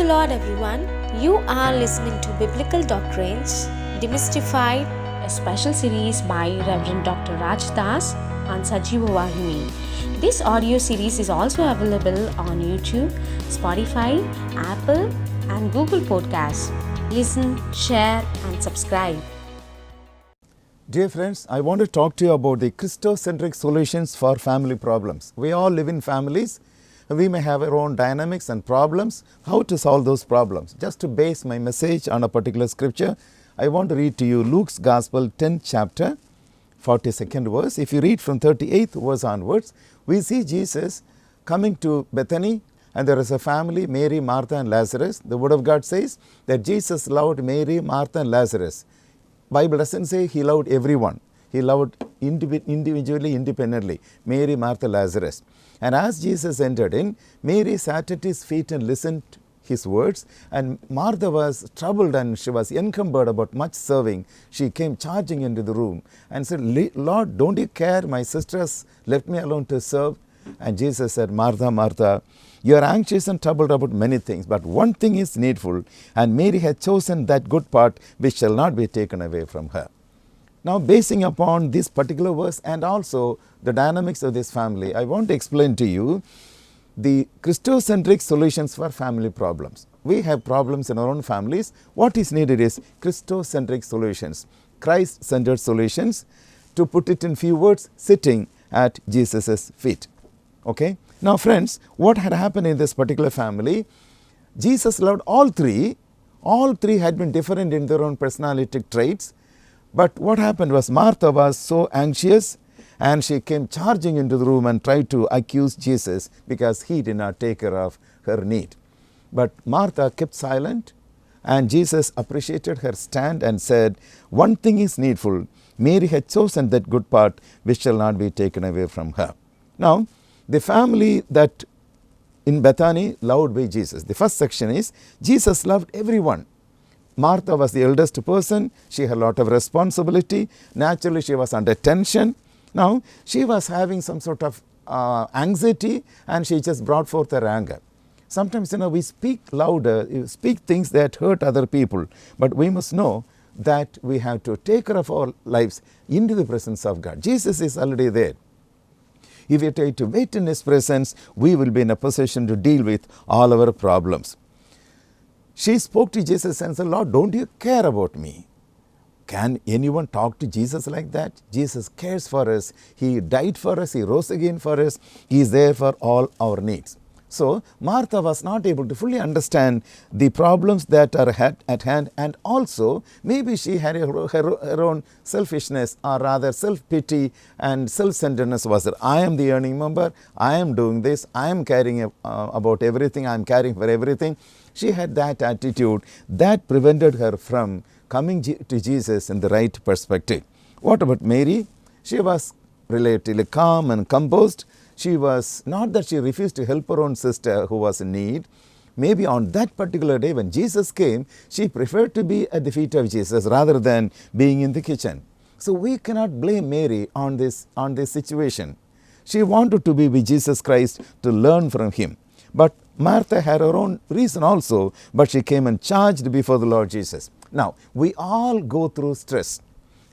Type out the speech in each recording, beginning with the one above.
the Lord, everyone. You are listening to Biblical Doctrines Demystified, a special series by Reverend Dr. Raj Das on Sajiva Vahini. This audio series is also available on YouTube, Spotify, Apple, and Google Podcasts. Listen, share, and subscribe. Dear friends, I want to talk to you about the Christocentric solutions for family problems. We all live in families. We may have our own dynamics and problems. How to solve those problems? Just to base my message on a particular scripture, I want to read to you Luke's Gospel, 10th chapter, 42nd verse. If you read from 38th verse onwards, we see Jesus coming to Bethany, and there is a family, Mary, Martha, and Lazarus. The Word of God says that Jesus loved Mary, Martha, and Lazarus. Bible doesn't say he loved everyone. He loved individually, independently, Mary, Martha, Lazarus. And as Jesus entered in, Mary sat at his feet and listened to his words. And Martha was troubled and she was encumbered about much serving. She came charging into the room and said, Lord, don't you care? My sisters left me alone to serve. And Jesus said, Martha, Martha, you are anxious and troubled about many things, but one thing is needful, and Mary had chosen that good part which shall not be taken away from her. Now, basing upon this particular verse and also the dynamics of this family, I want to explain to you the Christocentric solutions for family problems. We have problems in our own families. What is needed is Christocentric solutions, Christ-centered solutions, to put it in few words, sitting at Jesus' feet. Okay? Now, friends, what had happened in this particular family? Jesus loved all three. All three had been different in their own personality traits. But what happened was Martha was so anxious and she came charging into the room and tried to accuse Jesus because he did not take care of her need. But Martha kept silent, and Jesus appreciated her stand and said, one thing is needful. Mary had chosen that good part which shall not be taken away from her. Now, the family that in Bethany loved by Jesus. The first section is Jesus loved everyone. Martha was the eldest person. She had a lot of responsibility. Naturally, she was under tension. Now, she was having some sort of anxiety, and she just brought forth her anger. Sometimes, we speak louder, we speak things that hurt other people, but we must know that we have to take care of our lives into the presence of God. Jesus is already there. If we try to wait in His presence, we will be in a position to deal with all our problems. She spoke to Jesus and said, Lord, don't you care about me? Can anyone talk to Jesus like that? Jesus cares for us. He died for us. He rose again for us. He is there for all our needs. So, Martha was not able to fully understand the problems that are at hand, and also maybe she had her own selfishness, or rather self-pity and self-centeredness was there. I am the earning member. I am doing this. I am caring about everything. I am caring for everything. She had that attitude that prevented her from coming to Jesus in the right perspective. What about Mary? She was relatively calm and composed. She was not that she refused to help her own sister who was in need. Maybe on that particular day when Jesus came, she preferred to be at the feet of Jesus rather than being in the kitchen. So we cannot blame Mary on this situation. She wanted to be with Jesus Christ to learn from Him. But Martha had her own reason also, but she came and charged before the Lord Jesus. Now, we all go through stress.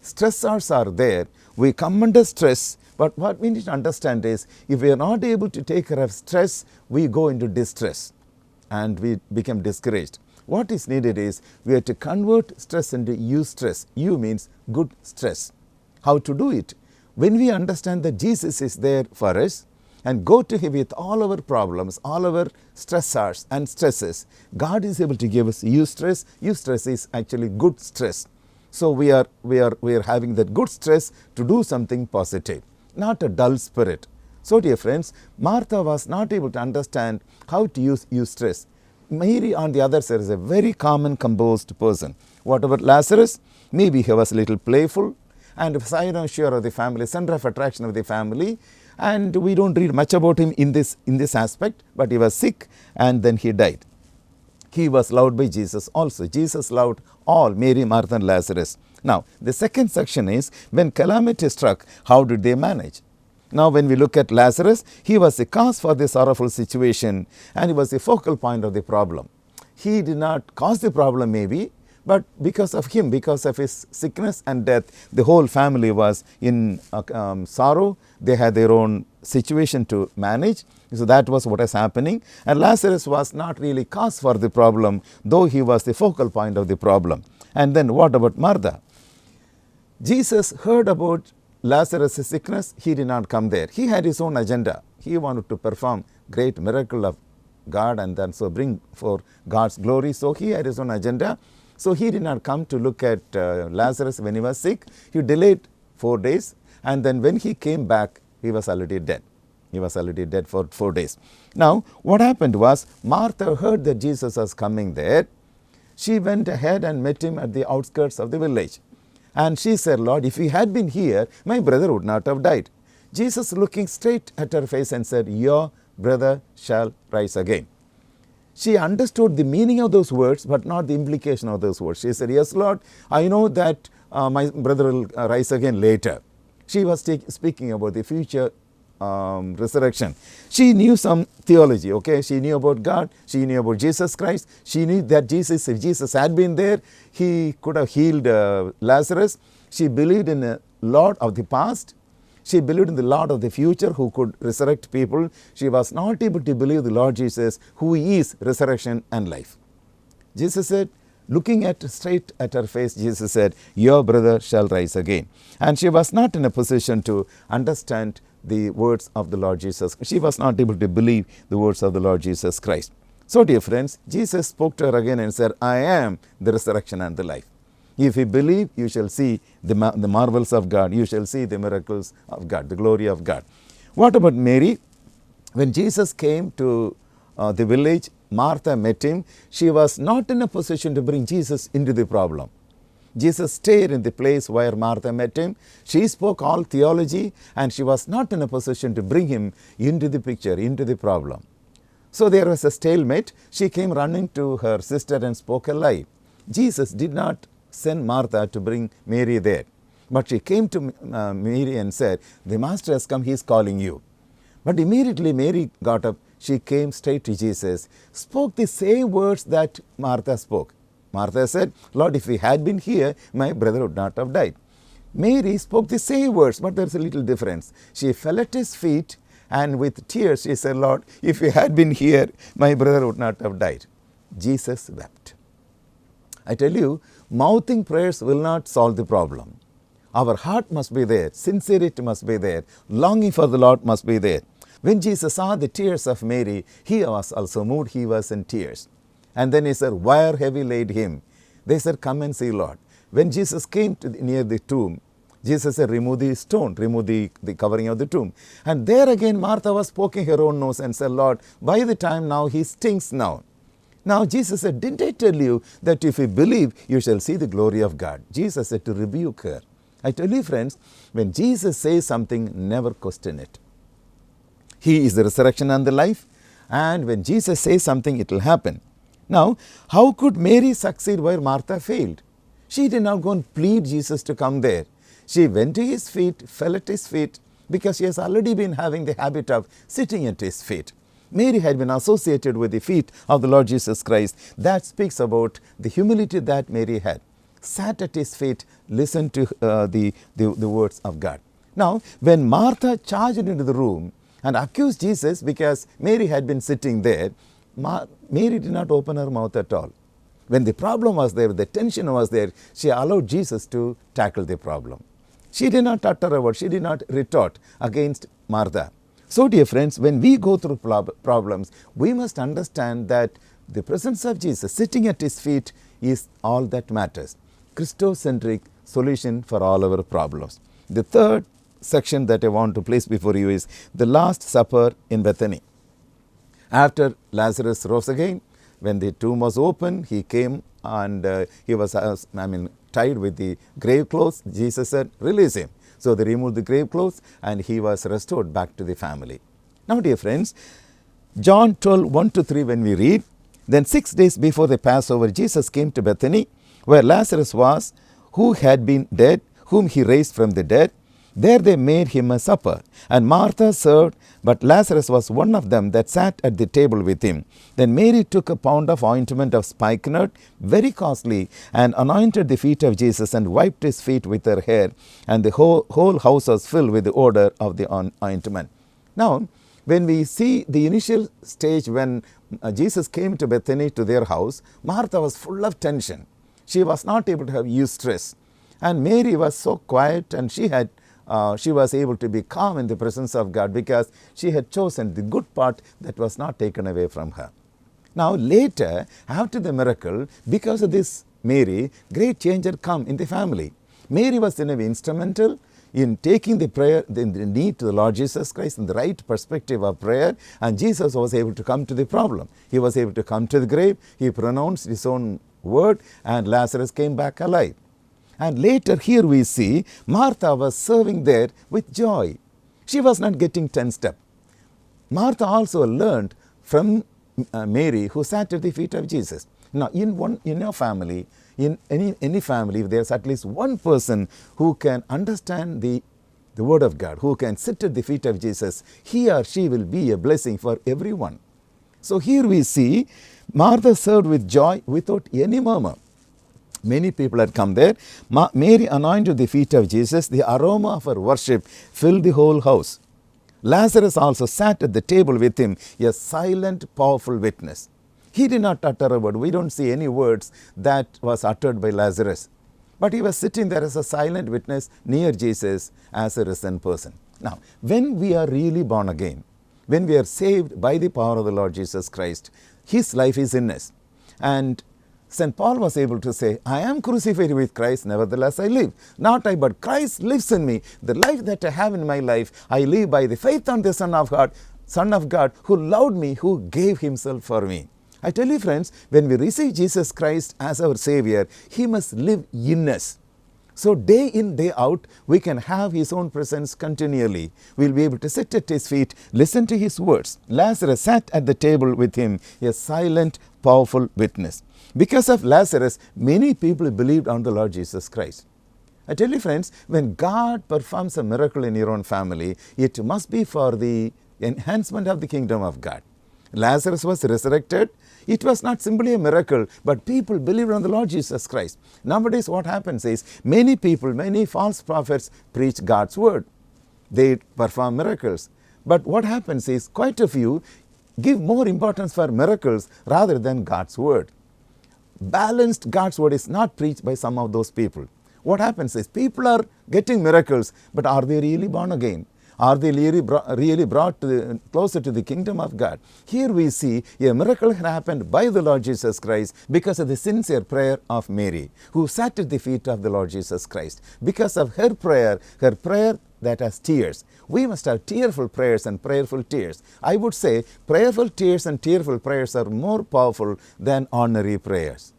Stressors are there. We come under stress, but what we need to understand is, if we are not able to take care of stress, we go into distress and we become discouraged. What is needed is, we have to convert stress into eustress. Eu means good stress. How to do it? When we understand that Jesus is there for us, and go to Him with all our problems, all our stressors and stresses, God is able to give us eustress. Eustress is actually good stress. So we are having that good stress to do something positive, not a dull spirit. So dear friends, Martha was not able to understand how to use eustress. Mary on the other side is a very calm and composed person. What about Lazarus? Maybe he was a little playful and cynosure of the family, center of attraction of the family. And we don't read much about him in this aspect, but he was sick and then he died. He was loved by Jesus also. Jesus loved all, Mary, Martha, and Lazarus. Now, the second section is, when calamity struck, how did they manage? Now, when we look at Lazarus, he was the cause for this sorrowful situation, and he was the focal point of the problem. he did not cause the problem maybe, but because of him, because of his sickness and death, the whole family was in sorrow. They had their own situation to manage. So that was what is happening. And Lazarus was not really cause for the problem, though he was the focal point of the problem. And then what about Martha? Jesus heard about Lazarus' sickness. He did not come there. He had his own agenda. He wanted to perform great miracle of God and then so bring for God's glory. So he had his own agenda. So he did not come to look at Lazarus when he was sick. He delayed 4 days, and then when he came back, he was already dead. He was already dead for 4 days. Now, what happened was, Martha heard that Jesus was coming there. She went ahead and met him at the outskirts of the village. And she said, Lord, if he had been here, my brother would not have died. Jesus, looking straight at her face, and said, your brother shall rise again. She understood the meaning of those words, but not the implication of those words. She said, yes, Lord, I know that my brother will rise again later. She was speaking about the future resurrection. She knew some theology, okay? She knew about God. She knew about Jesus Christ. She knew that if Jesus had been there, he could have healed Lazarus. She believed in the Lord of the past. She believed in the Lord of the future who could resurrect people. She was not able to believe the Lord Jesus, who is resurrection and life. Jesus said, looking straight at her face, Jesus said, your brother shall rise again. And she was not in a position to understand the words of the Lord Jesus. She was not able to believe the words of the Lord Jesus Christ. So, dear friends, Jesus spoke to her again and said, I am the resurrection and the life. If you believe, you shall see the marvels of God. You shall see the miracles of God, the glory of God. What about Mary? When Jesus came to the village, Martha met him. She was not in a position to bring Jesus into the problem. Jesus stayed in the place where Martha met him. She spoke all theology, and she was not in a position to bring him into the picture, into the problem. So there was a stalemate. She came running to her sister and spoke a lie. Jesus did not send Martha to bring Mary there, but she came to Mary and said, the master has come, he is calling you. But immediately Mary got up. She came straight to Jesus, spoke the same words that Martha spoke. Martha said, Lord, if he had been here, my brother would not have died. Mary spoke the same words, but there's a little difference. She fell at his feet, and with tears she said, Lord, if he had been here, my brother would not have died. Jesus wept. I tell you, mouthing prayers will not solve the problem. Our heart must be there. Sincerity must be there. Longing for the Lord must be there. When Jesus saw the tears of Mary, he was also moved. He was in tears. And then he said, where have you laid him? They said, come and see, Lord. When Jesus came to near the tomb, Jesus said, remove the stone, remove the covering of the tomb. And there again, Martha was poking her own nose and said, Lord, by the time now, he stinks now. Now Jesus said, didn't I tell you that if you believe, you shall see the glory of God? Jesus said to rebuke her. I tell you, friends, when Jesus says something, never question it. He is the resurrection and the life. And when Jesus says something, it will happen. Now, how could Mary succeed where Martha failed? She did not go and plead Jesus to come there. She went to his feet, fell at his feet, because she has already been having the habit of sitting at his feet. Mary had been associated with the feet of the Lord Jesus Christ. That speaks about the humility that Mary had. Sat at his feet, listened to the words of God. Now, when Martha charged into the room and accused Jesus because Mary had been sitting there, Mary did not open her mouth at all. When the problem was there, the tension was there, she allowed Jesus to tackle the problem. She did not utter a word. She did not retort against Martha. So, dear friends, when we go through problems, we must understand that the presence of Jesus sitting at his feet is all that matters. Christocentric solution for all our problems. The third section that I want to place before you is the Last Supper in Bethany. After Lazarus rose again, when the tomb was open, he came and he was tied with the grave clothes. Jesus said, release him. So they removed the grave clothes and he was restored back to the family. Now, dear friends, John 12:1-3, when we read, then 6 days before the Passover, Jesus came to Bethany, where Lazarus was, who had been dead, whom he raised from the dead. There they made him a supper, and Martha served, but Lazarus was one of them that sat at the table with him. Then Mary took a pound of ointment of spikenard, very costly, and anointed the feet of Jesus and wiped his feet with her hair, and the whole house was filled with the odor of the ointment. Now, when we see the initial stage when Jesus came to Bethany to their house, Martha was full of tension. She was not able to have eustress. And Mary was so quiet, and she was able to be calm in the presence of God because she had chosen the good part that was not taken away from her. Now later, after the miracle, because of this Mary, great change had come in the family. Mary was in a way instrumental in taking the prayer, the need to the Lord Jesus Christ in the right perspective of prayer, and Jesus was able to come to the problem. He was able to come to the grave, he pronounced his own word, and Lazarus came back alive. And later here we see Martha was serving there with joy. She was not getting tensed up. Martha also learned from Mary, who sat at the feet of Jesus. Now in your family, in any family, if there's at least one person who can understand the word of God, who can sit at the feet of Jesus, he or she will be a blessing for everyone. So here we see Martha served with joy without any murmur. Many people had come there. Mary anointed the feet of Jesus. The aroma of her worship filled the whole house. Lazarus also sat at the table with him, a silent, powerful witness. He did not utter a word. We don't see any words that was uttered by Lazarus. But he was sitting there as a silent witness near Jesus as a risen person. Now, when we are really born again, when we are saved by the power of the Lord Jesus Christ, his life is in us. And St. Paul was able to say, I am crucified with Christ, nevertheless I live. Not I, but Christ lives in me. The life that I have in my life, I live by the faith on the Son of God, who loved me, who gave himself for me. I tell you friends, when we receive Jesus Christ as our Savior, he must live in us. So day in, day out, we can have his own presence continually. We'll be able to sit at his feet, listen to his words. Lazarus sat at the table with him, a silent, powerful witness. Because of Lazarus, many people believed on the Lord Jesus Christ. I tell you friends, when God performs a miracle in your own family, it must be for the enhancement of the kingdom of God. Lazarus was resurrected. It was not simply a miracle, but people believed on the Lord Jesus Christ. Nowadays what happens is, many people, many false prophets preach God's word. They perform miracles. But what happens is, quite a few give more importance for miracles rather than God's word. Balanced God's word is not preached by some of those people. What happens is, people are getting miracles, but are they really born again? Are they really brought closer to the kingdom of God? Here we see a miracle happened by the Lord Jesus Christ because of the sincere prayer of Mary, who sat at the feet of the Lord Jesus Christ. Because of her prayer that has tears. We must have tearful prayers and prayerful tears. I would say prayerful tears and tearful prayers are more powerful than ordinary prayers.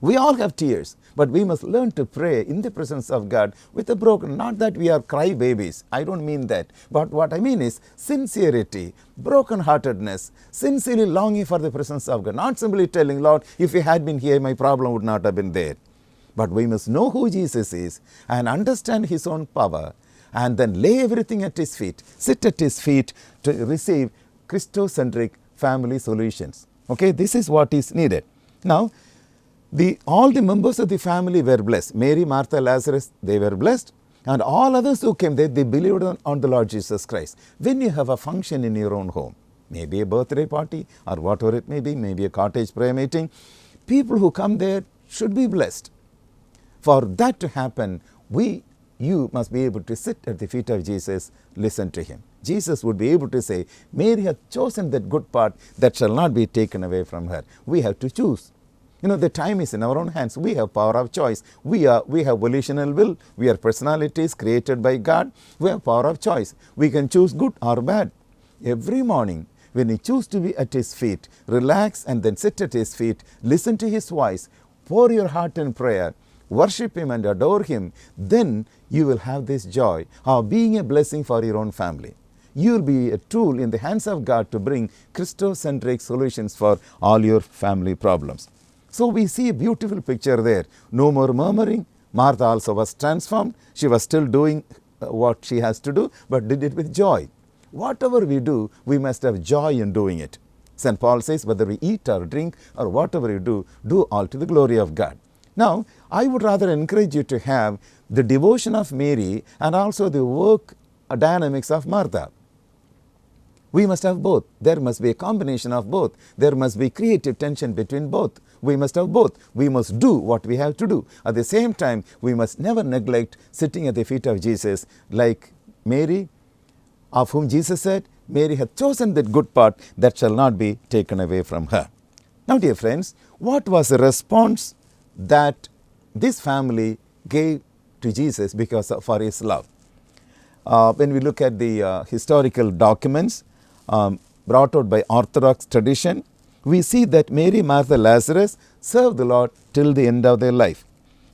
We all have tears, but we must learn to pray in the presence of God with a broken, not that we are cry babies, I don't mean that, but what I mean is sincerity, broken-heartedness, sincerely longing for the presence of God, not simply telling, Lord, if you had been here, my problem would not have been there. But we must know who Jesus is and understand his own power, and then lay everything at his feet, sit at his feet to receive Christocentric family solutions. Okay, this is what is needed. Now, all the members of the family were blessed. Mary, Martha, Lazarus, they were blessed. And all others who came there, they believed on the Lord Jesus Christ. When you have a function in your own home, maybe a birthday party or whatever it may be, maybe a cottage prayer meeting, people who come there should be blessed. For that to happen, you must be able to sit at the feet of Jesus, listen to him. Jesus would be able to say, Mary hath chosen that good part that shall not be taken away from her. We have to choose. The time is in our own hands. We have power of choice. We have volitional will. We are personalities created by God. We have power of choice. We can choose good or bad. Every morning, when you choose to be at his feet, relax and then sit at his feet, listen to his voice, pour your heart in prayer, worship him and adore him, then you will have this joy of being a blessing for your own family. You will be a tool in the hands of God to bring Christocentric solutions for all your family problems. So we see a beautiful picture there. No more murmuring. Martha also was transformed. She was still doing what she has to do, but did it with joy. Whatever we do, we must have joy in doing it. St. Paul says, whether we eat or drink or whatever you do all to the glory of God. Now, I would rather encourage you to have the devotion of Mary and also the work dynamics of Martha. We must have both. There must be a combination of both. There must be creative tension between both. We must have both. We must do what we have to do. At the same time, we must never neglect sitting at the feet of Jesus, like Mary, of whom Jesus said, Mary hath chosen that good part that shall not be taken away from her. Now, dear friends, what was the response that this family gave to Jesus for his love? When we look at the historical documents brought out by Orthodox tradition, we see that Mary, Martha, Lazarus served the Lord till the end of their life.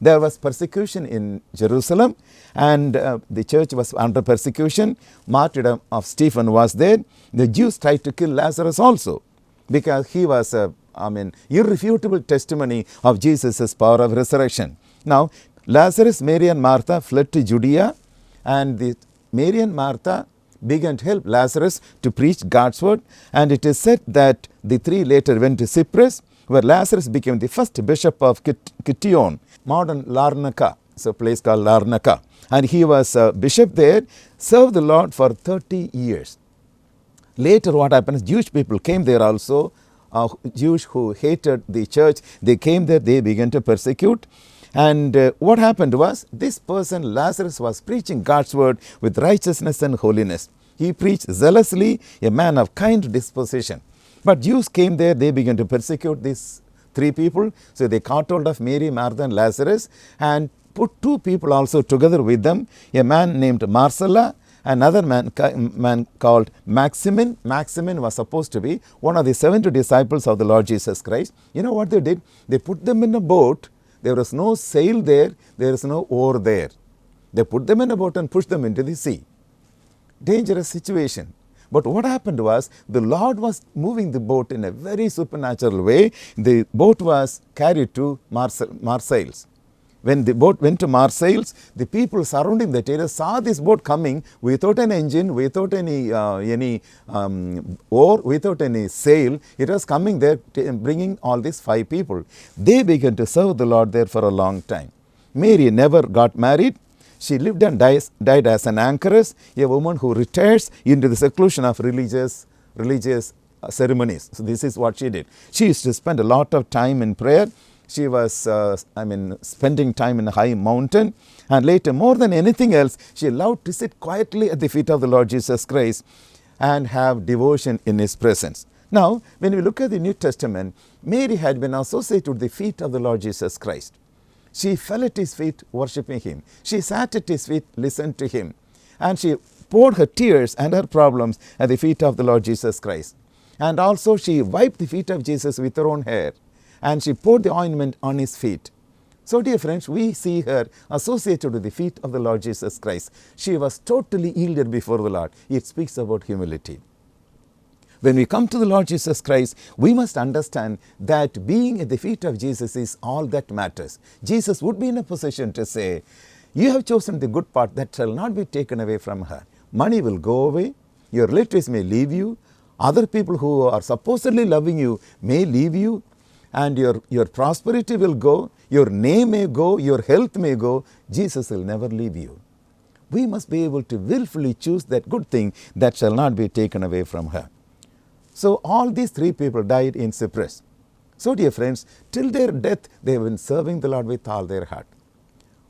There was persecution in Jerusalem, and the church was under persecution. Martyrdom of Stephen was there. The Jews tried to kill Lazarus also, because he was irrefutable testimony of Jesus' power of resurrection. Now, Lazarus, Mary and Martha fled to Judea, and Mary and Martha began to help Lazarus to preach God's word, and it is said that the three later went to Cyprus, where Lazarus became the first bishop of Kition, modern Larnaca. It's a place called Larnaca. And he was a bishop there, served the Lord for 30 years. Later what happened, Jewish people came there also, Jews who hated the church, they came there, they began to persecute. And what happened was, this person Lazarus was preaching God's word with righteousness and holiness. He preached zealously, a man of kind disposition. But Jews came there, they began to persecute these three people. So they caught hold of Mary, Martha and Lazarus and put two people also together with them, a man named Marcella, another man called Maximin. Maximin was supposed to be one of the 70 disciples of the Lord Jesus Christ. You know what they did? They put them in a boat. There was no sail there. There is no oar there. They put them in a boat and pushed them into the sea. Dangerous situation. But what happened was, the Lord was moving the boat in a very supernatural way. The boat was carried to Marseilles. When the boat went to Marseilles, the people surrounding that area saw this boat coming without an engine, without any oar, without any sail. It was coming there, bringing all these 5 people. They began to serve the Lord there for a long time. Mary never got married. She lived and died as an anchoress, a woman who retires into the seclusion of religious ceremonies. So this is what she did. She used to spend a lot of time in prayer. She was, spending time in a high mountain. And later, more than anything else, she loved to sit quietly at the feet of the Lord Jesus Christ and have devotion in His presence. Now, when we look at the New Testament, Mary had been associated with the feet of the Lord Jesus Christ. She fell at His feet, worshipping Him. She sat at His feet, listened to Him. And she poured her tears and her problems at the feet of the Lord Jesus Christ. And also she wiped the feet of Jesus with her own hair. And she poured the ointment on His feet. So, dear friends, we see her associated with the feet of the Lord Jesus Christ. She was totally yielded before the Lord. It speaks about humility. When we come to the Lord Jesus Christ, we must understand that being at the feet of Jesus is all that matters. Jesus would be in a position to say, you have chosen the good part that shall not be taken away from her. Money will go away. Your relatives may leave you. Other people who are supposedly loving you may leave you. And your prosperity will go. Your name may go. Your health may go. Jesus will never leave you. We must be able to willfully choose that good thing that shall not be taken away from her. So all these 3 people died in Cyprus. So, dear friends, till their death, they have been serving the Lord with all their heart.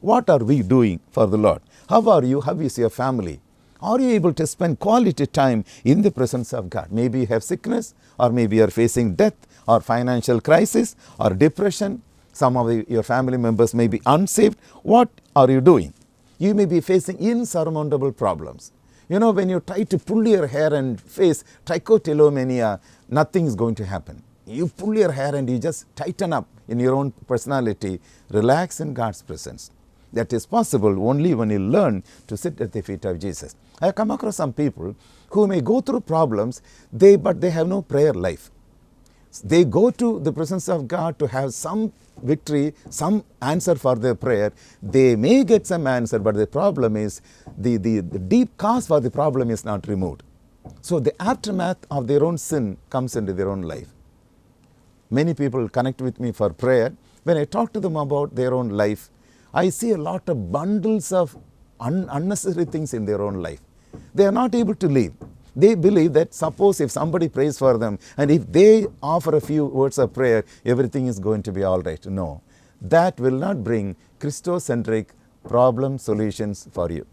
What are we doing for the Lord? How are you? How is your family? Are you able to spend quality time in the presence of God? Maybe you have sickness, or maybe you are facing death, or financial crisis, or depression. Some of your family members may be unsaved. What are you doing? You may be facing insurmountable problems. You know, when you try to pull your hair and face trichotillomania, nothing is going to happen. You pull your hair and you just tighten up in your own personality. Relax in God's presence. That is possible only when you learn to sit at the feet of Jesus. I have come across some people who may go through problems, but they have no prayer life. They go to the presence of God to have some victory, some answer for their prayer. They may get some answer, but the problem is the deep cause for the problem is not removed. So the aftermath of their own sin comes into their own life. Many people connect with me for prayer. When I talk to them about their own life, I see a lot of bundles of unnecessary things in their own life. They are not able to live. They believe that suppose if somebody prays for them and if they offer a few words of prayer, everything is going to be all right. No, that will not bring Christocentric problem solutions for you.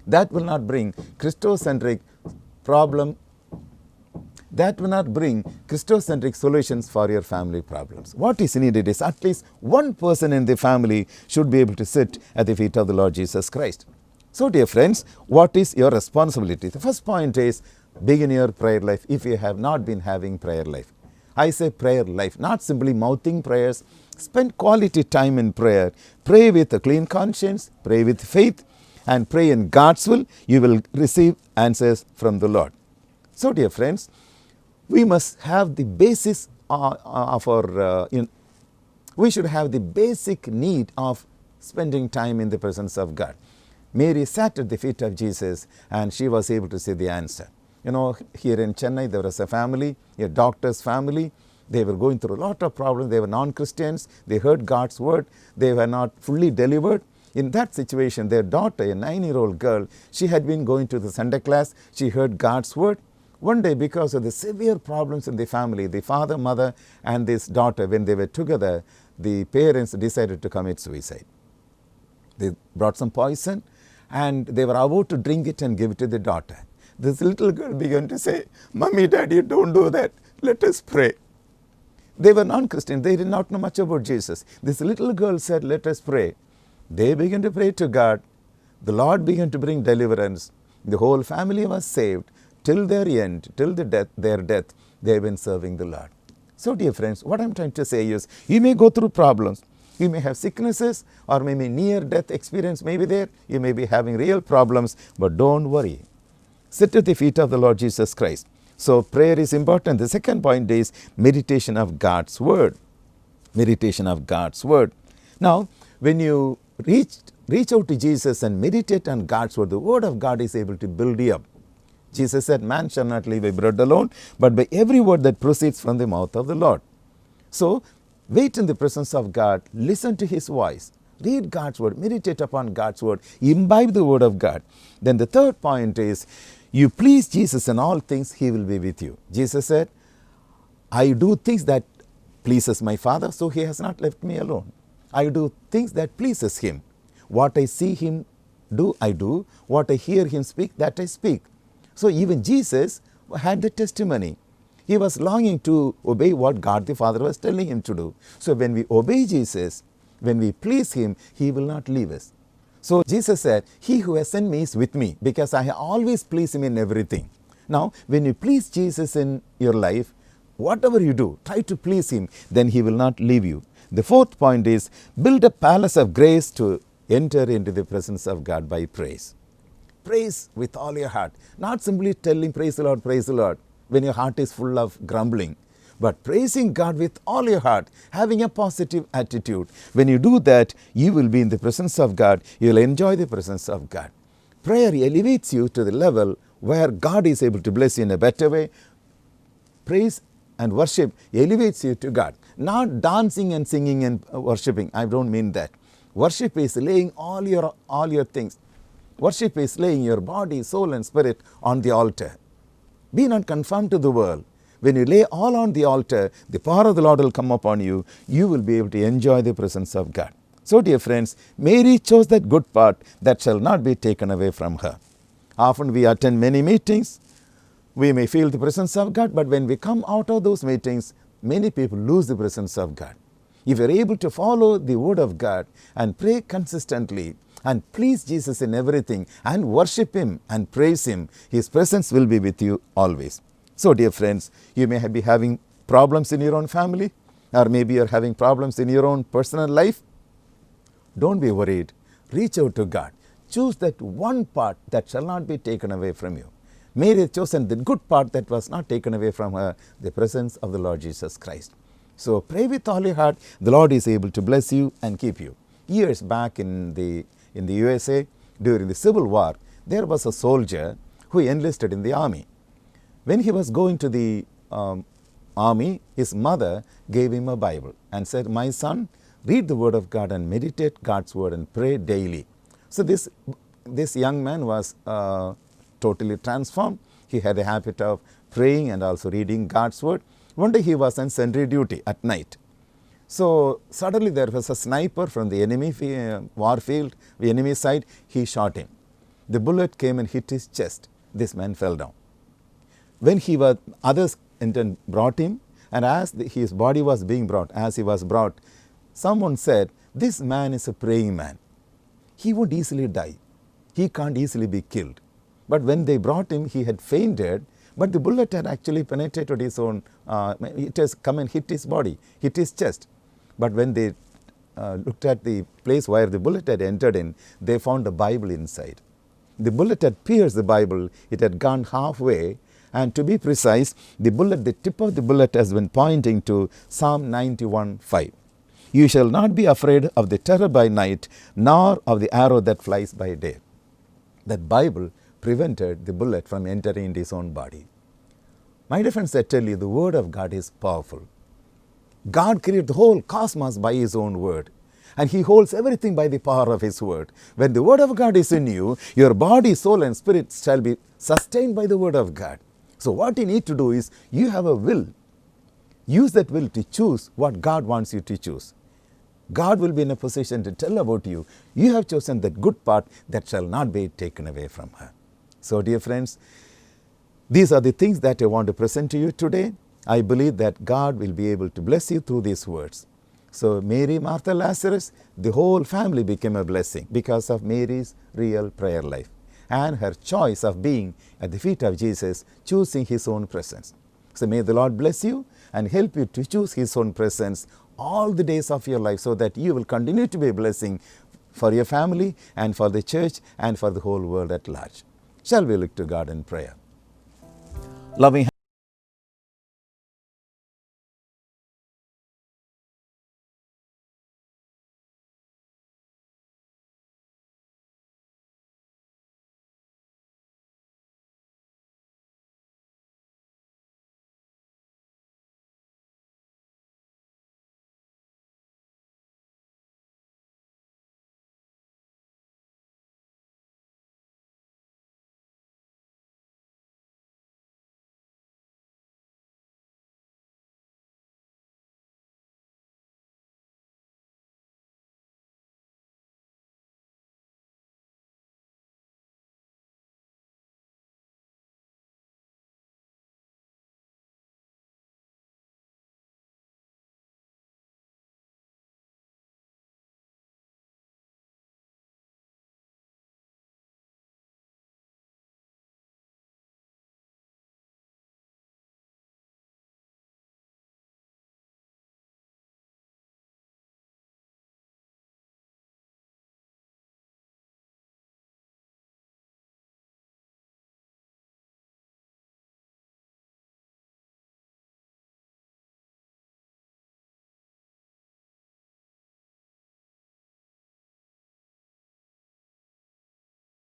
That will not bring Christocentric solutions for your family problems. What is needed is at least one person in the family should be able to sit at the feet of the Lord Jesus Christ. So dear friends, what is your responsibility? The first point is begin your prayer life if you have not been having prayer life. I say prayer life, not simply mouthing prayers. Spend quality time in prayer. Pray with a clean conscience, pray with faith, and pray in God's will. You will receive answers from the Lord. So dear friends, we must have the basis of our, we should have the basic need of spending time in the presence of God. Mary sat at the feet of Jesus and she was able to see the answer. Here in Chennai there was a family, a doctor's family. They were going through a lot of problems. They were non-Christians. They heard God's word. They were not fully delivered. In that situation, their daughter, a 9-year-old girl, she had been going to the Sunday class. She heard God's word. One day, because of the severe problems in the family, the father, mother, and this daughter, when they were together, the parents decided to commit suicide. They brought some poison and they were about to drink it and give it to the daughter. This little girl began to say, "Mommy, Daddy, don't do that. Let us pray." They were non-Christian. They did not know much about Jesus. This little girl said, "Let us pray." They began to pray to God. The Lord began to bring deliverance. The whole family was saved. Till their end, till their death, they have been serving the Lord. So dear friends, what I am trying to say is, you may go through problems. You may have sicknesses or maybe near-death experience may be there. You may be having real problems, but don't worry. Sit at the feet of the Lord Jesus Christ. So prayer is important. The second point is meditation of God's word. Meditation of God's word. Now, when you reach out to Jesus and meditate on God's word, the word of God is able to build you up. Jesus said, "Man shall not live by bread alone, but by every word that proceeds from the mouth of the Lord." So, wait in the presence of God, listen to His voice, read God's word, meditate upon God's word, imbibe the word of God. Then the third point is, you please Jesus in all things, He will be with you. Jesus said, "I do things that pleases my Father, so He has not left me alone. I do things that pleases Him. What I see Him do, I do. What I hear Him speak, that I speak." So even Jesus had the testimony. He was longing to obey what God the Father was telling Him to do. So when we obey Jesus, when we please Him, He will not leave us. So Jesus said, "He who has sent me is with me, because I always please Him in everything." Now, when you please Jesus in your life, whatever you do, try to please Him, then He will not leave you. The fourth point is, build a palace of grace to enter into the presence of God by praise. Praise with all your heart. Not simply telling praise the Lord, when your heart is full of grumbling, but praising God with all your heart, having a positive attitude. When you do that, you will be in the presence of God. You will enjoy the presence of God. Prayer elevates you to the level where God is able to bless you in a better way. Praise and worship elevates you to God. Not dancing and singing and worshiping. I don't mean that. Worship is laying all your things. Worship is laying your body, soul and spirit on the altar. Be not conformed to the world. When you lay all on the altar, the power of the Lord will come upon you. You will be able to enjoy the presence of God. So dear friends, Mary chose that good part that shall not be taken away from her. Often we attend many meetings. We may feel the presence of God, but when we come out of those meetings, many people lose the presence of God. If you are able to follow the word of God and pray consistently and please Jesus in everything and worship Him and praise Him, His presence will be with you always. So dear friends, you may be having problems in your own family, or maybe you are having problems in your own personal life. Don't be worried. Reach out to God. Choose that one part that shall not be taken away from you. Mary had chosen the good part that was not taken away from her, the presence of the Lord Jesus Christ. So pray with all your heart. The Lord is able to bless you and keep you. Years back in the USA, during the Civil War, there was a soldier who enlisted in the army. When he was going to the army, his mother gave him a Bible and said, "My son, read the word of God and meditate God's word and pray daily." So this young man was totally transformed. He had a habit of praying and also reading God's word. One day he was on sentry duty at night. So suddenly there was a sniper from the enemy war field, the enemy side. He shot him. The bullet came and hit his chest. This man fell down. When others brought him, and as his body was being brought, as he was brought, someone said, "This man is a praying man. He won't easily die. He can't easily be killed." But when they brought him, he had fainted, but the bullet had actually penetrated his own, it has come and hit his body, hit his chest. But when they looked at the place where the bullet had entered in, they found a Bible inside. The bullet had pierced the Bible, it had gone halfway, and to be precise, the tip of the bullet has been pointing to Psalm 91:5. "You shall not be afraid of the terror by night, nor of the arrow that flies by day." That Bible prevented the bullet from entering into his own body. My dear friends, I tell you, the word of God is powerful. God created the whole cosmos by his own word, and he holds everything by the power of his word. When the word of God is in you, your body, soul and spirit shall be sustained by the word of God. So what you need to do is, you have a will. Use that will to choose what God wants you to choose. God will be in a position to tell about you. You have chosen that good part that shall not be taken away from her. So dear friends, these are the things that I want to present to you today. I believe that God will be able to bless you through these words. So Mary, Martha, Lazarus, the whole family became a blessing because of Mary's real prayer life and her choice of being at the feet of Jesus, choosing his own presence. So may the Lord bless you and help you to choose his own presence all the days of your life, so that you will continue to be a blessing for your family and for the church and for the whole world at large. Shall we look to God in prayer? Loving